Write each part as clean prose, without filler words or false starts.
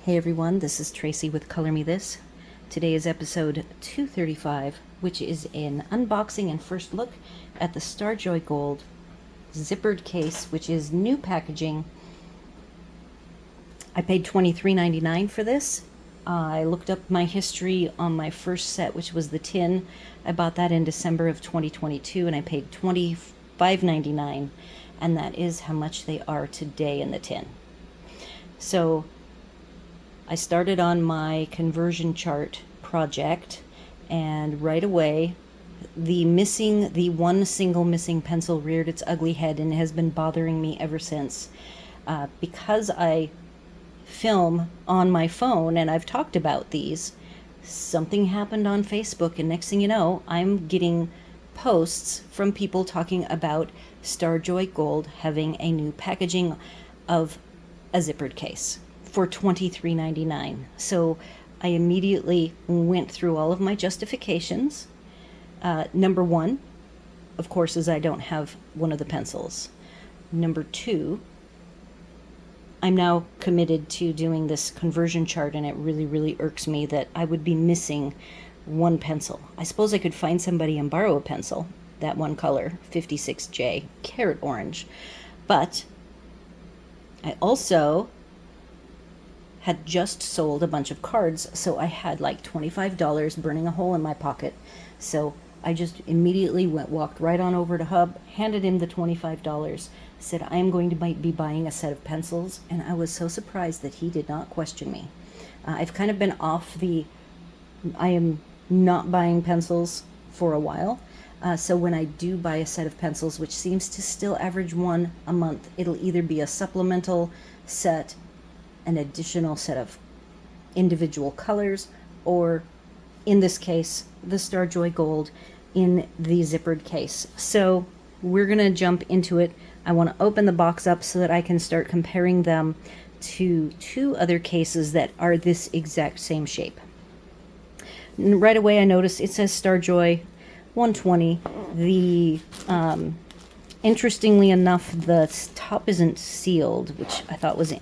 Hey everyone, this is Tracy with Color Me This. Today is episode 235, which is an unboxing and first look at the Starjoy Gold zippered case, which is new packaging. I paid $23.99 for this. I looked up my history on my first set, which was the tin. I bought that in December of 2022 and I paid $25.99, and that is how much they are today in the tin. So I started on my conversion chart project, and right away the one single missing pencil reared its ugly head and has been bothering me ever since. Because I film on my phone and I've talked about these, something happened on Facebook, and next thing you know, I'm getting posts from people talking about Starjoy Gold having a new packaging of a zippered case for $23.99. So I immediately went through all of my justifications. Number one, of course, is I don't have one of the pencils. Number two, I'm now committed to doing this conversion chart, and it really, really irks me that I would be missing one pencil. I suppose I could find somebody and borrow a pencil, that one color, 56J, carrot orange. But I also had just sold a bunch of cards, so I had like $25 burning a hole in my pocket. So I just immediately walked right on over to Hub, handed him the $25, said I'm going to be buying a set of pencils, and I was so surprised that he did not question me. I've kind of been I am not buying pencils for a while. So when I do buy a set of pencils, which seems to still average one a month, it'll either be a supplemental set, an additional set of individual colors, or in this case, the Starjoy Gold in the zippered case. So we're going to jump into it. I want to open the box up so that I can start comparing them to two other cases that are this exact same shape. And right away I notice it says Starjoy 120. Interestingly enough, the top isn't sealed, which I thought was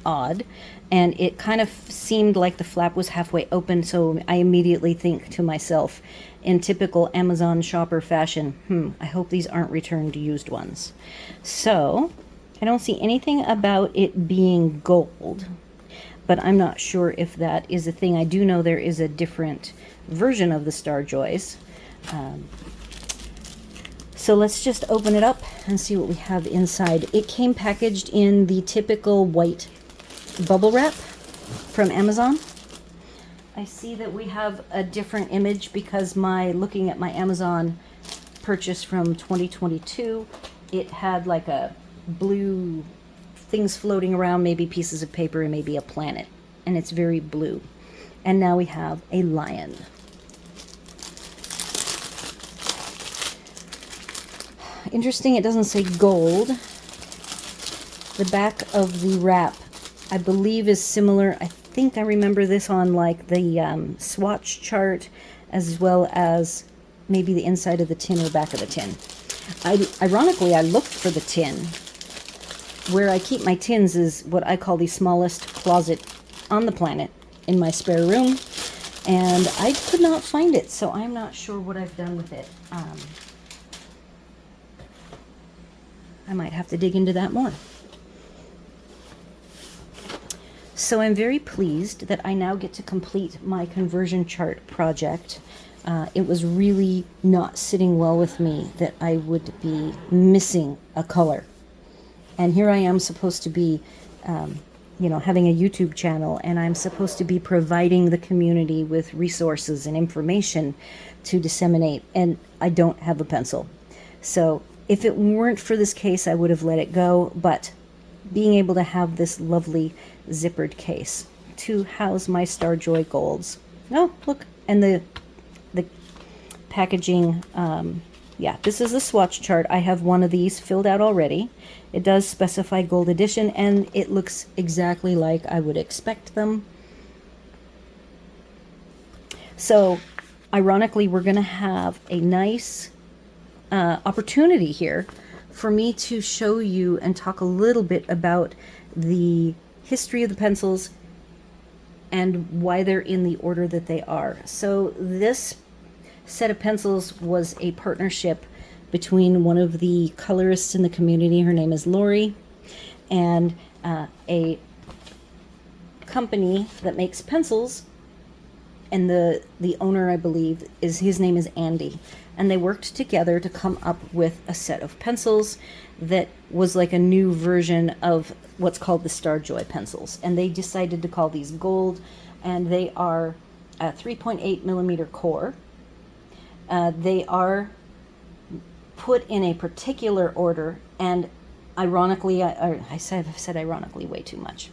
odd, and it kind of seemed like the flap was halfway open, so I immediately think to myself, in typical Amazon shopper fashion, I hope these aren't returned used ones. So I don't see anything about it being gold, but I'm not sure if that is a thing. I do know there is a different version of the Starjoys. So let's just open it up and see what we have inside. It came packaged in the typical white bubble wrap from Amazon. I see that we have a different image because looking at my Amazon purchase from 2022, it had like a blue things floating around, maybe pieces of paper and maybe a planet, and it's very blue. And now we have a lion. Interesting, it doesn't say gold. The back of the wrap, I believe, is similar. I think I remember this on like the swatch chart, as well as maybe the inside of the tin or back of the tin. Ironically, I looked for the tin. Where I keep my tins is what I call the smallest closet on the planet in my spare room, and I could not find it, so I'm not sure what I've done with it. I might have to dig into that more. So I'm very pleased that I now get to complete my conversion chart project. It was really not sitting well with me that I would be missing a color. And here I am supposed to be, having a YouTube channel, and I'm supposed to be providing the community with resources and information to disseminate, and I don't have a pencil. So if it weren't for this case, I would have let it go, but being able to have this lovely zippered case to house my Starjoy Golds. Oh, look, and the packaging, this is the swatch chart. I have one of these filled out already. It does specify gold edition, and it looks exactly like I would expect them. So, ironically, we're going to have a nice opportunity here for me to show you and talk a little bit about the history of the pencils and why they're in the order that they are. So this set of pencils was a partnership between one of the colorists in the community, her name is Lori, and a company that makes pencils, and the owner, I believe, his name is Andy, and they worked together to come up with a set of pencils that was like a new version of what's called the Star Joy pencils, and they decided to call these gold, and they are a 3.8 millimeter core. They are put in a particular order, and ironically, I said ironically way too much.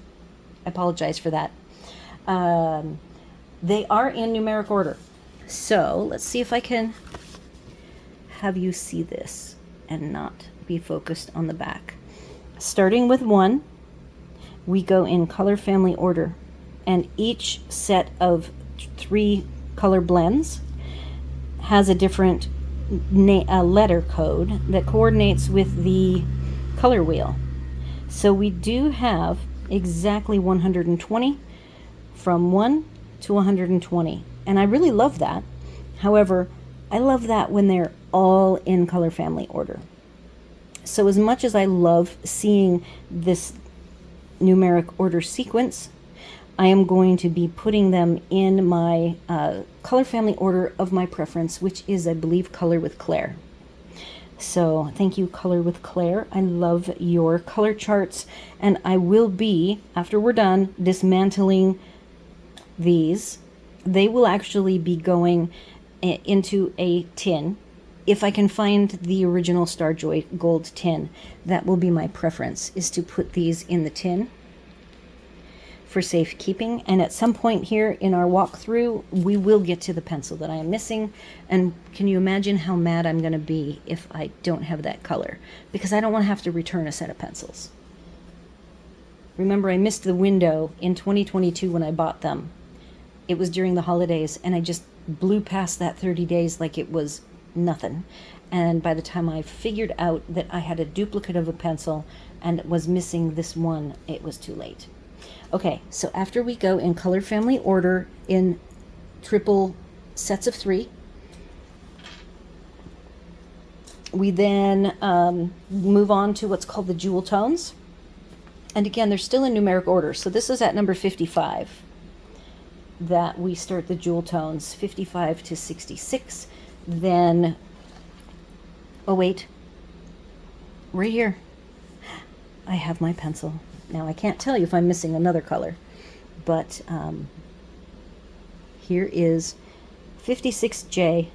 I apologize for that. They are in numeric order. So let's see if I can have you see this and not be focused on the back. Starting with 1, we go in color family order, and each set of 3 color blends has a different letter code that coordinates with the color wheel. So we do have exactly 120 from 1 to 120, and I really love that. However, I love that when they're all in color family order. So as much as I love seeing this numeric order sequence, I am going to be putting them in my color family order of my preference, which is, I believe, Color with Claire. So thank you, Color with Claire. I love your color charts, and I will be, after we're done, dismantling these. They will actually be going into a tin. If I can find the original Star Joy gold tin, that will be my preference, is to put these in the tin for safekeeping. And at some point here in our walkthrough, we will get to the pencil that I am missing. And can you imagine how mad I'm going to be if I don't have that color? Because I don't want to have to return a set of pencils. Remember, I missed the window in 2022 when I bought them. It was during the holidays, and I just blew past that 30 days like it was nothing. And by the time I figured out that I had a duplicate of a pencil and was missing this one, it was too late. Okay, so after we go in color family order in triple sets of 3, we then move on to what's called the jewel tones. And again, they're still in numeric order. So this is at number 55 that we start the jewel tones, 55 to 66. Then, oh wait, right here, I have my pencil. Now I can't tell you if I'm missing another color, but here is 56J,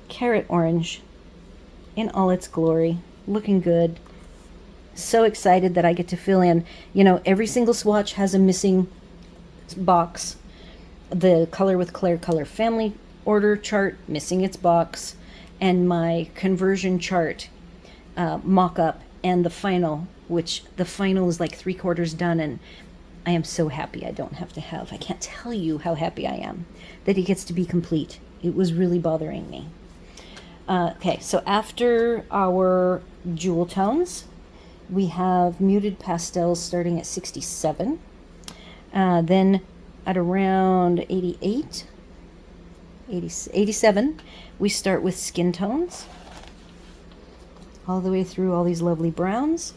Carrot Orange in all its glory, looking good. So excited that I get to fill in, every single swatch has a missing box. The Color with Claire color family order chart missing its box, and my conversion chart mock-up, and the final, which the final is like 3/4 done, and I am so happy I can't tell you how happy I am that it gets to be complete. It was really bothering me. Okay, so after our jewel tones, we have muted pastels starting at 67. Then at around 87, we start with skin tones, all the way through all these lovely browns.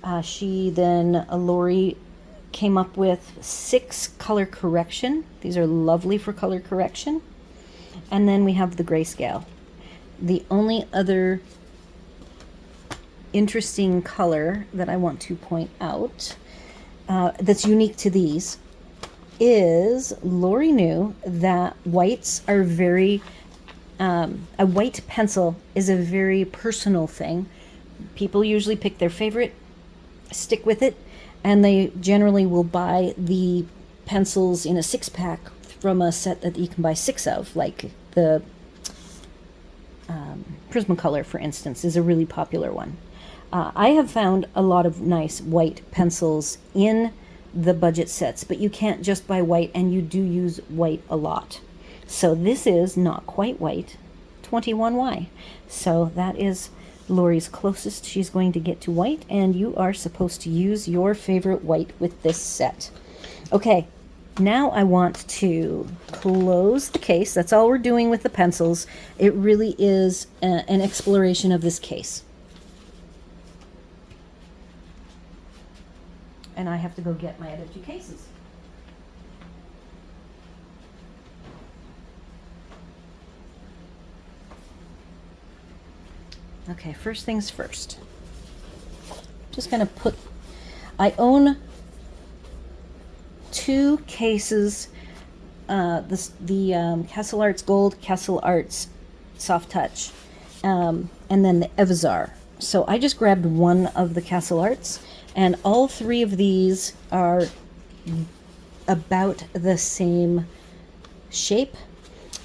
Lori came up with 6 color correction. These are lovely for color correction. And then we have the grayscale. The only other interesting color that I want to point out that's unique to these is Lori knew that whites are very, a white pencil is a very personal thing. People usually pick their favorite, stick with it, and they generally will buy the pencils in a 6-pack from a set that you can buy 6 of, like the Prismacolor, for instance, is a really popular one. I have found a lot of nice white pencils in the budget sets, but you can't just buy white, and you do use white a lot. So this is not quite white, 21Y. So that is Lori's closest she's going to get to white, and you are supposed to use your favorite white with this set. Okay, Now I want to close the case. That's all we're doing with the pencils. It really is an exploration of this case. And I have to go get my other two cases. Okay, first things first. Just gonna put, I own two cases, the Castle Arts Gold, Castle Arts Soft Touch, and then the Evazar. So I just grabbed one of the Castle Arts, and all three of these are about the same shape,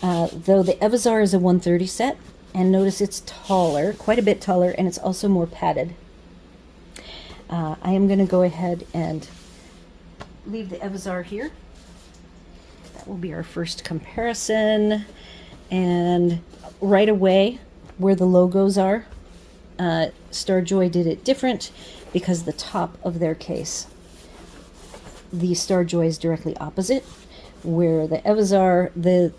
though the Evazar is a 130 set, and notice it's taller, quite a bit taller, and it's also more padded. I am going to go ahead and leave the Evazar here. That will be our first comparison. And right away, where the logos are, Starjoy did it different because the top of their case, the Starjoy is directly opposite, where the Evazar, the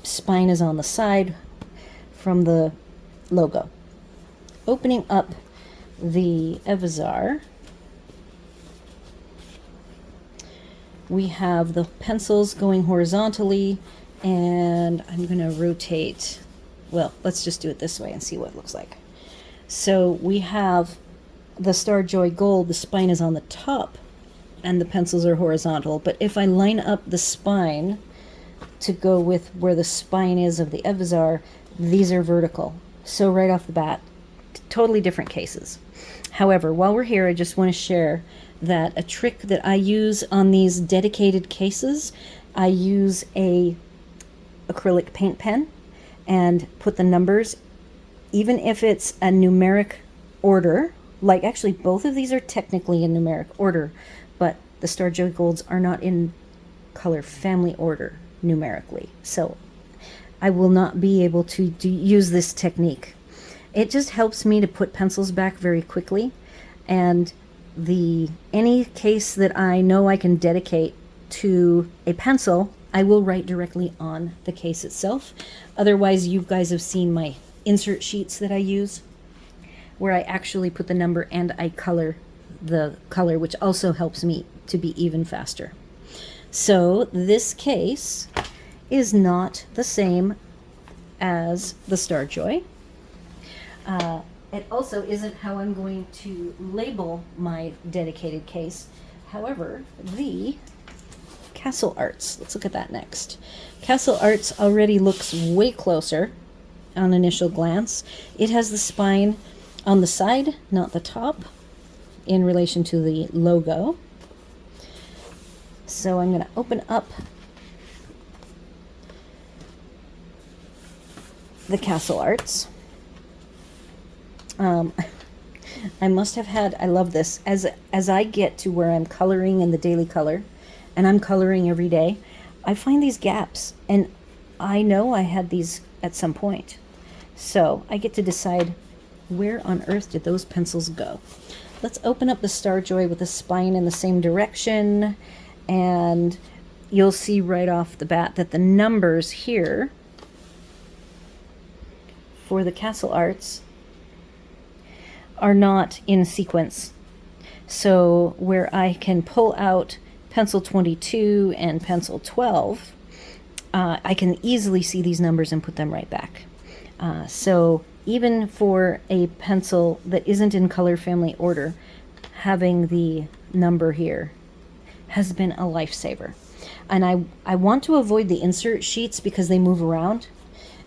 spine is on the side from the logo. Opening up the Evazar, we have the pencils going horizontally, and I'm going to rotate. Well, let's just do it this way and see what it looks like. So we have the Starjoy Gold, the spine is on the top, and the pencils are horizontal. But if I line up the spine to go with where the spine is of the Evazar, these are vertical. So right off the bat, totally different cases. However, while we're here, I just want to share that a trick that I use on these dedicated cases, I use a acrylic paint pen and put the numbers, even if it's a numeric order, like actually both of these are technically in numeric order, but the Starjoy Golds are not in color family order numerically. So I will not be able to use this technique. It just helps me to put pencils back very quickly, and any case that I know I can dedicate to a pencil, I will write directly on the case itself. Otherwise, you guys have seen my insert sheets that I use, where I actually put the number and I color the color, which also helps me to be even faster. So this case is not the same as the Starjoy. It also isn't how I'm going to label my dedicated case. However, the Castle Arts, let's look at that next. Castle Arts already looks way closer on initial glance. It has the spine on the side, not the top, in relation to the logo. So I'm going to open up the Castle Arts. I must have had, I love this, as I get to where I'm coloring in the daily color, and I'm coloring every day, I find these gaps, and I know I had these at some point. So I get to decide, where on earth did those pencils go? Let's open up the Starjoy with the spine in the same direction, and you'll see right off the bat that the numbers here for the Castle Arts are not in sequence. So where I can pull out pencil 22 and pencil 12, I can easily see these numbers and put them right back. So even for a pencil that isn't in color family order, having the number here has been a lifesaver. And I want to avoid the insert sheets because they move around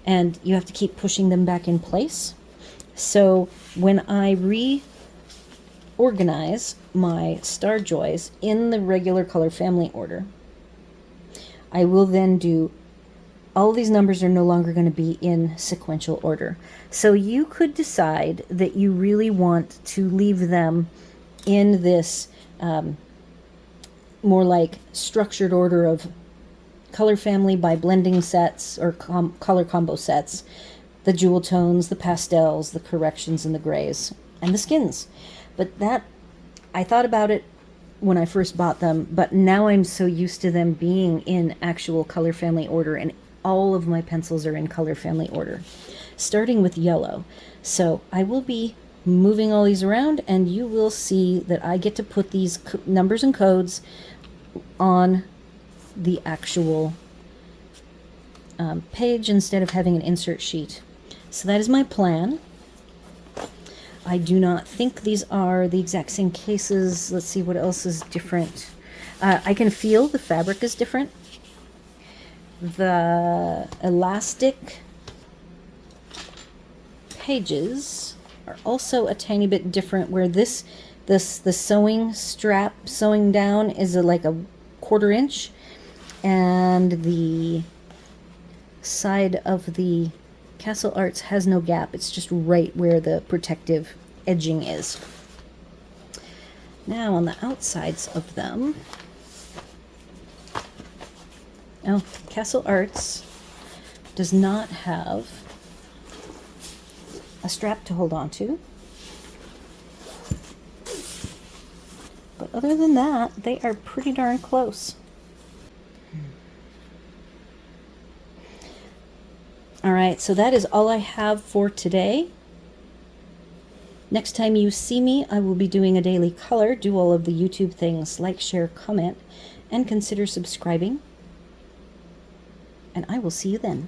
and you have to keep pushing them back in place. So when I reorganize my Starjoys in the regular color family order, I will then do, all these numbers are no longer going to be in sequential order. So you could decide that you really want to leave them in this more like structured order of color family by blending sets or color combo sets, the jewel tones, the pastels, the corrections, and the grays, and the skins. But that, I thought about it when I first bought them, but now I'm so used to them being in actual color family order, and all of my pencils are in color family order, starting with yellow. So I will be moving all these around, and you will see that I get to put these numbers and codes on the actual page instead of having an insert sheet. So that is my plan. I do not think these are the exact same cases. Let's see what else is different. I can feel the fabric is different. The elastic pages are also a tiny bit different, where the sewing strap sewing down is like a 1/4 inch, and the side of the Castle Arts has no gap. It's just right where the protective edging is. Now on the outsides of them, oh, Castle Arts does not have a strap to hold on to. But other than that, they are pretty darn close. All right, so that is all I have for today. Next time you see me, I will be doing a daily color. Do all of the YouTube things, like, share, comment, and consider subscribing. And I will see you then.